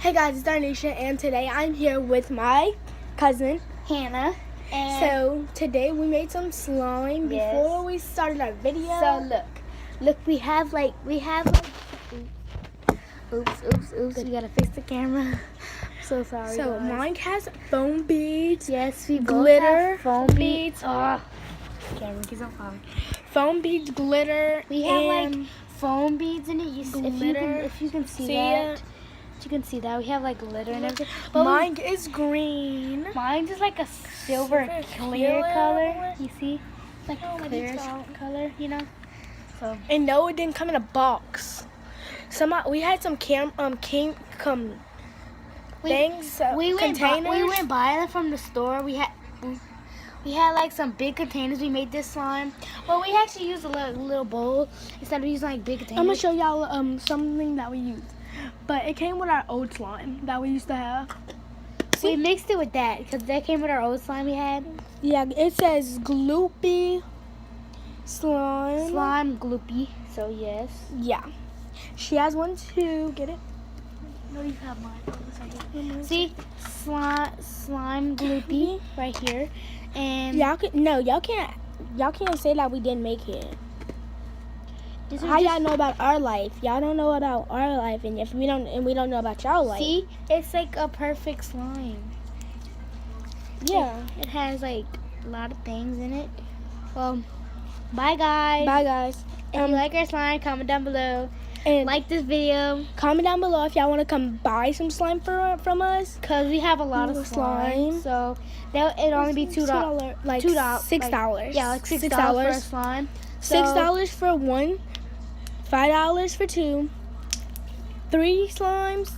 Hey guys, it's Darnisha, and today I'm here with my cousin Hannah. And so today we made some slime before we started our video. So look, we have like, oops, we gotta fix the camera. I'm so sorry. So guys. mine has foam beads. Yes, we glitter, both have foam beads. Oh, camera keeps on falling. Foam beads, glitter. We have and like foam beads in it. If you can see that. You can see that we have like glitter and everything. But mine is green. Mine's just like a silver clear color. You see, like clear color, you know. So And no, it didn't come in a box. We had some things. We went containers. buy them from the store. We had like some big containers. We made this slime. Well, we actually used a little bowl instead of using like big containers. I'm gonna show y'all something that we used. But it came with our old slime that we used to have. We mixed it with that because that came with our old slime we had. Yeah, it says gloopy slime. Slime gloopy. So yes. Yeah. She has one too. Get it? No, you have mine. See, slime gloopy right here. And y'all can't say that we didn't make it. How y'all know about our life? Y'all don't know about our life, and we don't know about y'all life. See, it's like a perfect slime. Yeah, it has like a lot of things in it. Well, bye guys. Bye guys. If you like our slime, comment down below. And like this video. Comment down below if y'all want to come buy some slime from us. Cause we have a lot of slime. So it'd only be $2, like $6. Yeah, like $6 for a slime. $6 for one. $5 for two. 3 slimes.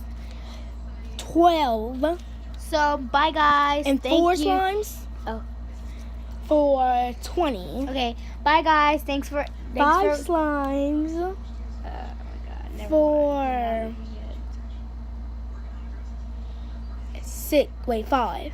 12. So bye guys. And Thank 4 you. slimes. Oh. For 20. Okay. Bye guys. Thanks 5 slimes. Oh my God. Never for mind. 6. Wait, 5.